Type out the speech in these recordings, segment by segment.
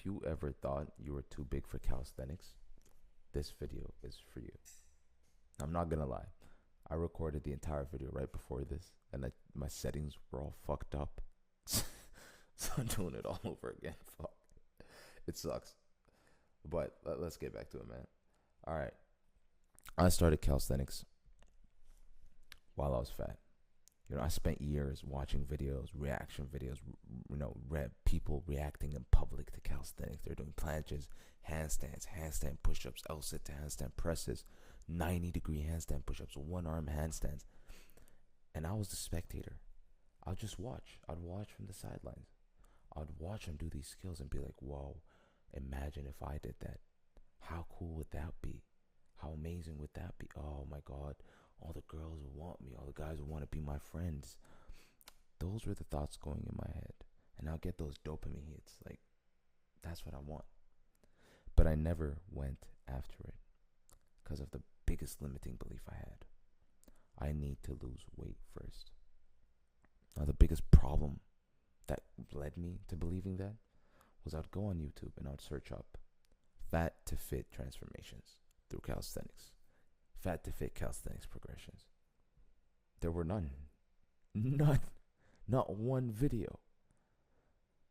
If you ever thought you were too big for calisthenics, this video is for you. I'm not gonna lie. I recorded the entire video right before this, and my settings were all fucked up. So I'm doing it all over again. Fuck. It sucks. But let's get back to it, man. All right. I started calisthenics while I was fat. I spent years watching videos, reaction videos, people reacting in public to calisthenics. They're doing planches, handstands, handstand push-ups, L-sit to handstand presses, 90-degree handstand push-ups, one-arm handstands. And I was the spectator. I'd just watch. I'd watch from the sidelines. I'd watch them do these skills and be like, whoa, imagine if I did that. How cool would that be? How amazing would that be? Oh my God. All the girls would want me. All the guys would want to be my friends. Those were the thoughts going in my head. And I'll get those dopamine hits. Like, that's what I want. But I never went after it because of the biggest limiting belief I had. I need to lose weight first. Now, the biggest problem that led me to believing that was I'd go on YouTube and I'd search up fat to fit transformations through calisthenics. Fat to fit calisthenics progressions. There were none. None. Not one video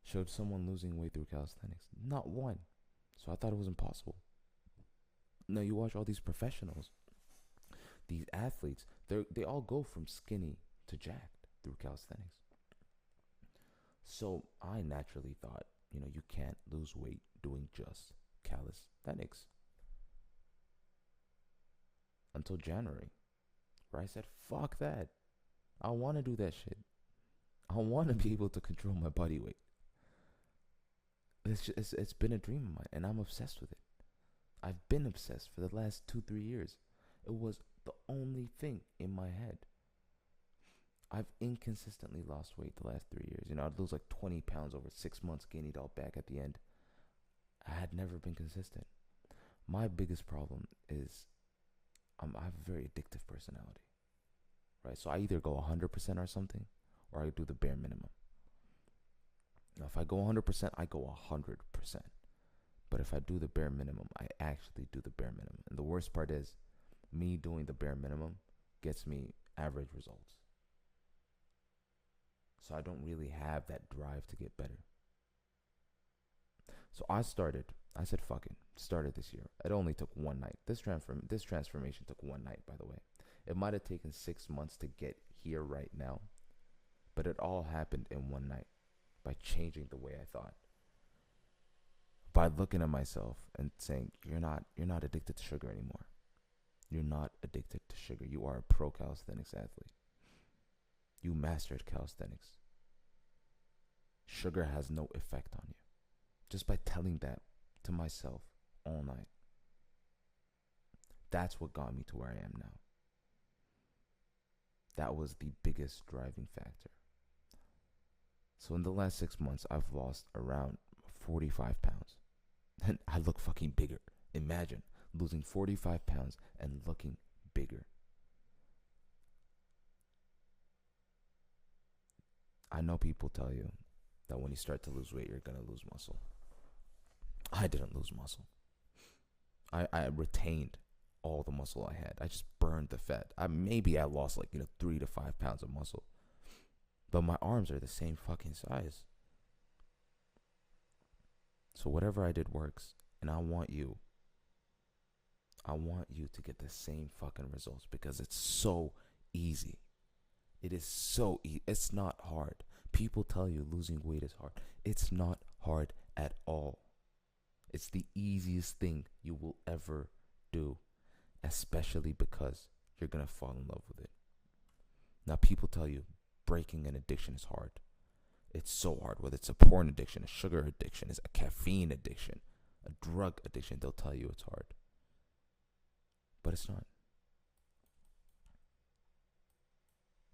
showed someone losing weight through calisthenics. Not one. So I thought it was impossible. Now you watch all these professionals, these athletes, they all go from skinny to jacked through calisthenics. So I naturally thought, you can't lose weight doing just calisthenics. Until January, where I said, fuck that. I want to do that shit. I want to be able to control my body weight. It's been a dream of mine, and I'm obsessed with it. I've been obsessed for the last 2-3 years. It was the only thing in my head. I've inconsistently lost weight the last 3 years. I'd lose like 20 pounds over 6 months, gain it all back at the end. I had never been consistent. My biggest problem is I have a very addictive personality, right? So I either go 100% or something, or I do the bare minimum. Now, if I go 100%, I go 100%. But if I do the bare minimum, I actually do the bare minimum. And the worst part is, me doing the bare minimum gets me average results. So I don't really have that drive to get better. So I said, fuck it. Started this year. It only took one night. This transformation took one night, by the way. It might have taken 6 months to get here right now, but it all happened in one night by changing the way I thought. By looking at myself and saying, you're not addicted to sugar anymore. You're not addicted to sugar. You are a pro calisthenics athlete. You mastered calisthenics. Sugar has no effect on you. Just by telling that to myself all night. That's what got me to where I am now. That was the biggest driving factor. So in the last 6 months, I've lost around 45 pounds. And I look fucking bigger. Imagine losing 45 pounds and looking bigger. I know people tell you that when you start to lose weight, you're going to lose muscle. I didn't lose muscle. I retained all the muscle I had. I just burned the fat. Maybe I lost 3 to 5 pounds of muscle. But my arms are the same fucking size. So whatever I did works. And I want you to get the same fucking results because it's so easy. It is so easy. It's not hard. People tell you losing weight is hard. It's not hard at all. It's the easiest thing you will ever do, especially because you're going to fall in love with it. Now, people tell you breaking an addiction is hard. It's so hard, whether it's a porn addiction, a sugar addiction, it's a caffeine addiction, a drug addiction, they'll tell you it's hard. But it's not.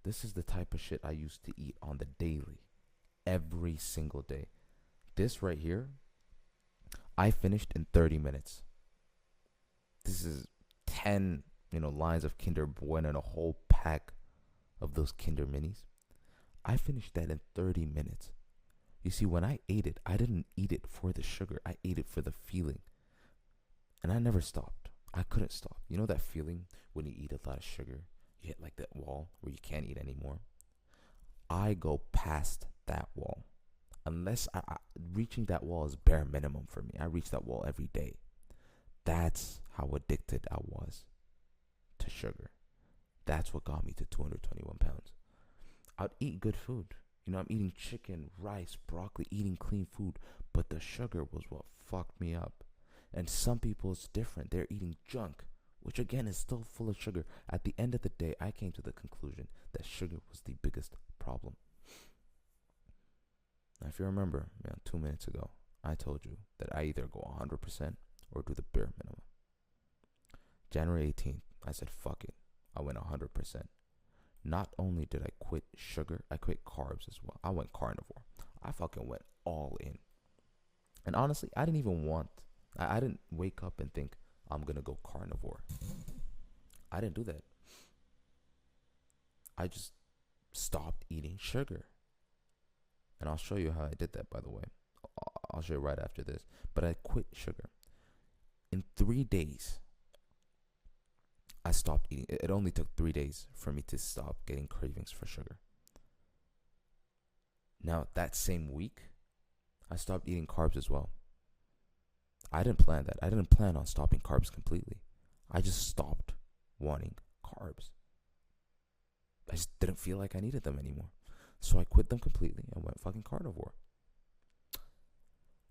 This is the type of shit I used to eat on the daily, every single day. This right here, I finished in 30 minutes. This is 10, lines of Kinder Bueno and a whole pack of those Kinder Minis. I finished that in 30 minutes. You see, when I ate it, I didn't eat it for the sugar. I ate it for the feeling. And I never stopped. I couldn't stop. You know that feeling when you eat a lot of sugar? You hit like that wall where you can't eat anymore. I go past that wall. Unless reaching that wall is bare minimum for me. I reach that wall every day. That's how addicted I was to sugar. That's what got me to 221 pounds. I'd eat good food. You know, I'm eating chicken, rice, broccoli, eating clean food. But the sugar was what fucked me up. And some people, it's different. They're eating junk, which again is still full of sugar. At the end of the day, I came to the conclusion that sugar was the biggest problem. Now, if you remember, 2 minutes ago, I told you that I either go 100% or do the bare minimum. January 18th, I said, fuck it. I went 100%. Not only did I quit sugar, I quit carbs as well. I went carnivore. I fucking went all in. And honestly, I didn't even I didn't wake up and think, I'm going to go carnivore. I didn't do that. I just stopped eating sugar. And I'll show you how I did that, by the way. I'll show you right after this. But I quit sugar. In 3 days, I stopped eating. It only took 3 days for me to stop getting cravings for sugar. Now, that same week, I stopped eating carbs as well. I didn't plan that. I didn't plan on stopping carbs completely. I just stopped wanting carbs. I just didn't feel like I needed them anymore. So I quit them completely and went fucking carnivore.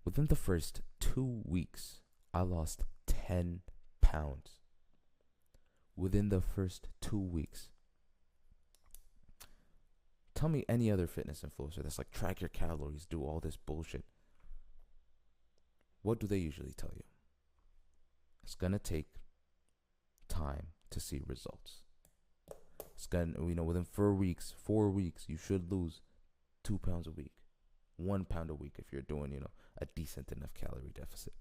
Within the first 2 weeks, I lost 10 pounds. Within the first 2 weeks. Tell me any other fitness influencer that's like, track your calories, do all this bullshit. What do they usually tell you? It's gonna take time to see results. It's gonna, within 4 weeks, you should lose 2 pounds a week, 1 pound a week if you're doing, a decent enough calorie deficit.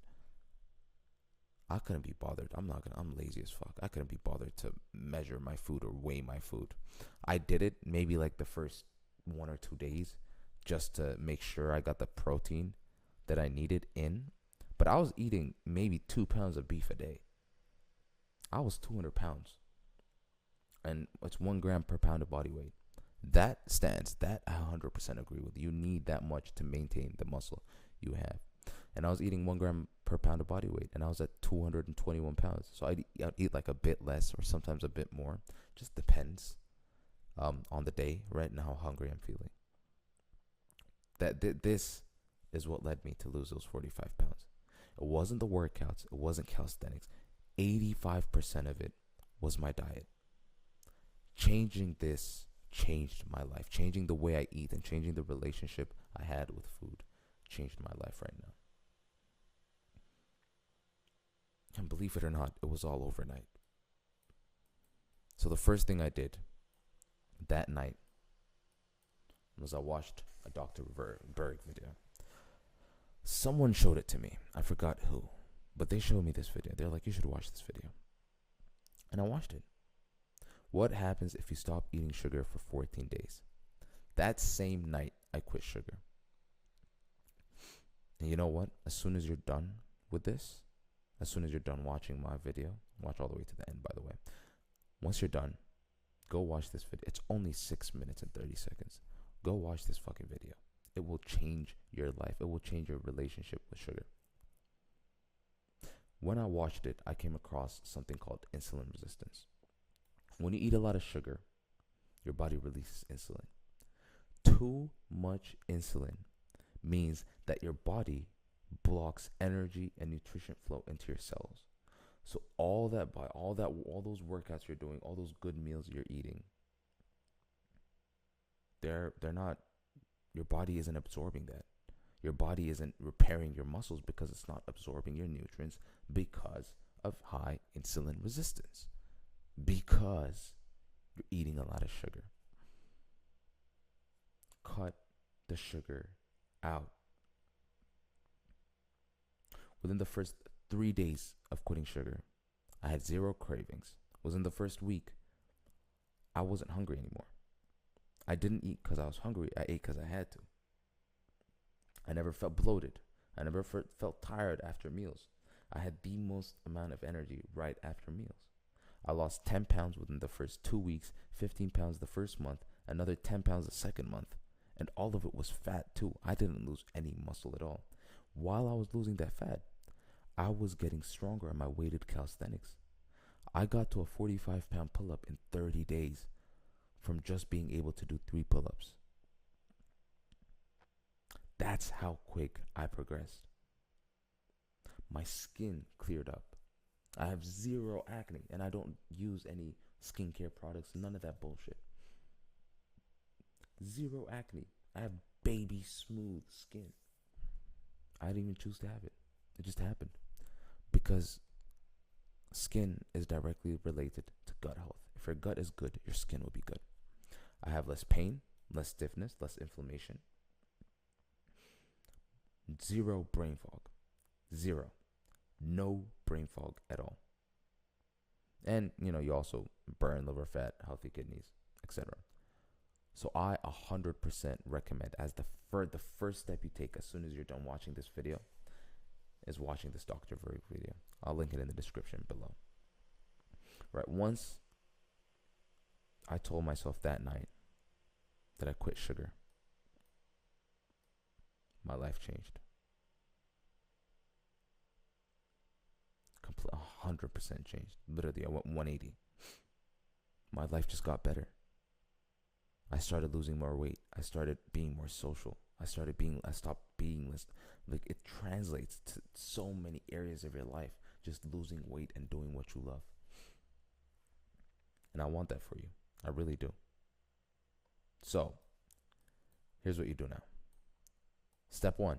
I couldn't be bothered. I'm lazy as fuck. I couldn't be bothered to measure my food or weigh my food. I did it maybe like the first 1 or 2 days just to make sure I got the protein that I needed in. But I was eating maybe 2 pounds of beef a day. I was 200 pounds. And it's 1 gram per pound of body weight. That stands. That I 100% agree with. You need that much to maintain the muscle you have. And I was eating 1 gram per pound of body weight. And I was at 221 pounds. So I'd eat like a bit less or sometimes a bit more. Just depends on the day, right? And how hungry I'm feeling. This is what led me to lose those 45 pounds. It wasn't the workouts. It wasn't calisthenics. 85% of it was my diet. Changing this changed my life. Changing the way I eat and changing the relationship I had with food changed my life right now. And believe it or not, it was all overnight. So the first thing I did that night was I watched a Dr. Berg video. Someone showed it to me. I forgot who. But they showed me this video. They're like, you should watch this video. And I watched it. What happens if you stop eating sugar for 14 days? That same night, I quit sugar. And you know what? As soon as you're done with this, as soon as you're done watching my video, watch all the way to the end, by the way. Once you're done, go watch this video. It's only 6 minutes and 30 seconds. Go watch this fucking video. It will change your life. It will change your relationship with sugar. When I watched it, I came across something called insulin resistance. When you eat a lot of sugar, your body releases insulin. Too much insulin means that your body blocks energy and nutrition flow into your cells. So all those workouts you're doing, all those good meals you're eating, they're not, your body isn't absorbing that. Your body isn't repairing your muscles because it's not absorbing your nutrients because of high insulin resistance. Because you're eating a lot of sugar. Cut the sugar out. Within the first 3 days of quitting sugar, I had 0 cravings. Within the first week, I wasn't hungry anymore. I didn't eat because I was hungry. I ate because I had to. I never felt bloated. I never felt tired after meals. I had the most amount of energy right after meals. I lost 10 pounds within the first 2 weeks, 15 pounds the first month, another 10 pounds the second month. And all of it was fat too. I didn't lose any muscle at all. While I was losing that fat, I was getting stronger in my weighted calisthenics. I got to a 45-pound pull-up in 30 days from just being able to do 3 pull-ups. That's how quick I progressed. My skin cleared up. I have 0 acne, and I don't use any skincare products, none of that bullshit. 0 acne. I have baby smooth skin. I didn't even choose to have it. It just happened. Because skin is directly related to gut health. If your gut is good, your skin will be good. I have less pain, less stiffness, less inflammation. 0 brain fog. 0. No brain fog at all. And, you also burn liver fat, healthy kidneys, etc. So I 100% recommend, as the first step you take as soon as you're done watching this video, is watching this Dr. Berg video. I'll link it in the description below. Right, once I told myself that night that I quit sugar, my life changed. 100% changed. Literally, I went 180. My life just got better. I started losing more weight. I started being more social. I stopped being less. Like, it translates to so many areas of your life, just losing weight and doing what you love. And I want that for you. I really do. So, here's what you do now. Step 1.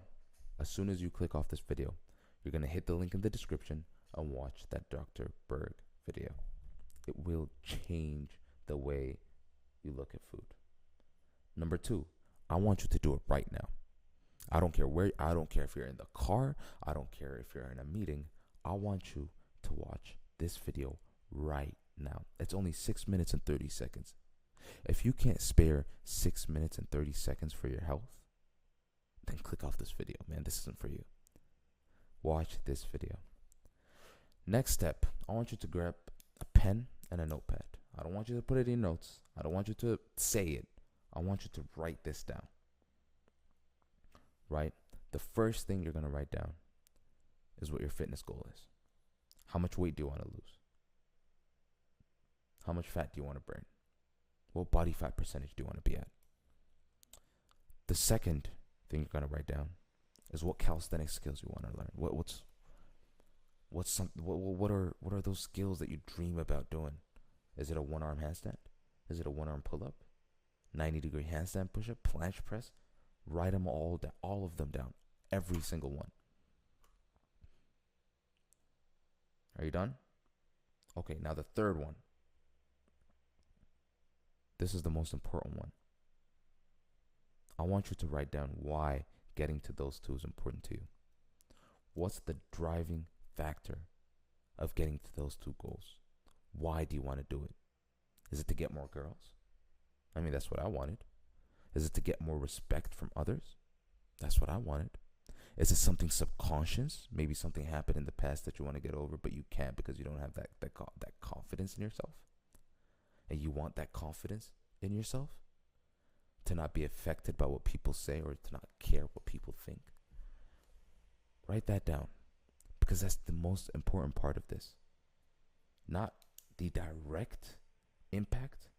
As soon as you click off this video, you're going to hit the link in the description and watch that Dr. Berg video. It will change the way you look at food. Number 2, I want you to do it right now. I don't care where. I don't care if you're in the car. I don't care if you're in a meeting. I want you to watch this video right now. It's only 6 minutes and 30 seconds. If you can't spare 6 minutes and 30 seconds for your health, then click off this video, man. This isn't for you. Watch this video. Next step, I want you to grab a pen and a notepad. I don't want you to put it in notes. I don't want you to say it. I want you to write this down. Right? The first thing you're going to write down is what your fitness goal is. How much weight do you want to lose? How much fat do you want to burn? What body fat percentage do you want to be at? The second thing you're going to write down is what calisthenics skills you want to learn. What are those skills that you dream about doing? Is it a 1-arm handstand? Is it a 1-arm pull-up? 90-degree handstand push-up? Planche press? Write them all down, all of them down, every single one. Are you done? Okay, now the third one. This is the most important one. I want you to write down why getting to those 2 is important to you. What's the driving factor of getting to those 2 goals? Why do you want to do it? Is it to get more girls? I mean, that's what I wanted. Is it to get more respect from others? That's what I wanted. Is it something subconscious? Maybe something happened in the past that you want to get over, but you can't because you don't have that confidence in yourself. And you want that confidence in yourself to not be affected by what people say or to not care what people think. Write that down, because that's the most important part of this. Not the direct impact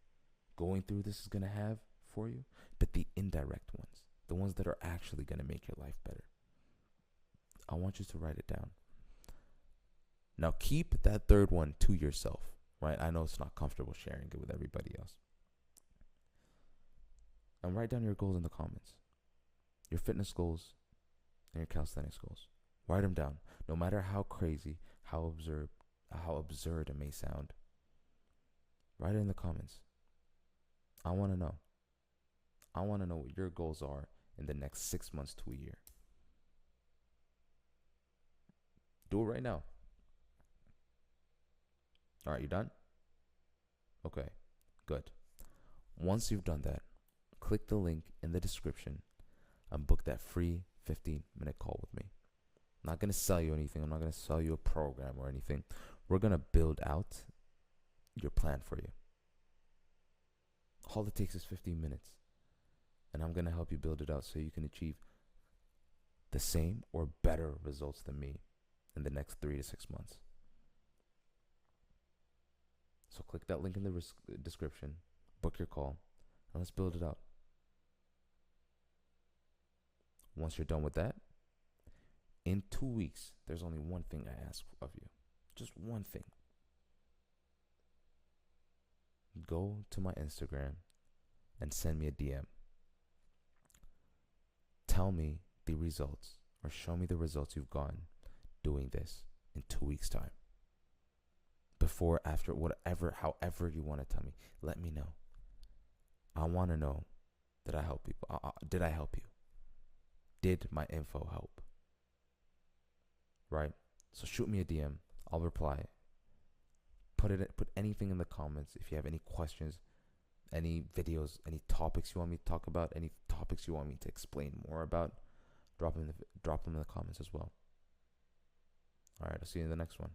going through this is going to have for you, but the indirect ones, the ones that are actually going to make your life better. I want you to write it down. Now keep that third one to yourself, right? I know it's not comfortable sharing it with everybody else. And write down your goals in the comments. Your fitness goals and your calisthenics goals. Write them down. No matter how crazy, how absurd it may sound. Write it in the comments. I want to know. I want to know what your goals are in the next 6 months to a year. Do it right now. All right, you done? Okay, good. Once you've done that, click the link in the description and book that free 15-minute call with me. I'm not going to sell you anything. I'm not going to sell you a program or anything. We're going to build out your plan for you. All it takes is 15 minutes. And I'm going to help you build it out so you can achieve the same or better results than me in the next 3 to 6 months. So click that link in the description, book your call, and let's build it out. Once you're done with that, in 2 weeks, there's only one thing I ask of you. Just one thing. Go to my Instagram and send me a DM. Tell me the results, or show me the results you've gotten doing this in 2 weeks' time. Before, after, whatever, however you want to tell me, let me know. I want to know that I help people. Did I help you? Did my info help? Right? So shoot me a DM. I'll reply. Put anything in the comments if you have any questions, any videos, any topics you want me to talk about, any topics you want me to explain more about. Drop them in the comments as well. All right, I'll see you in the next one.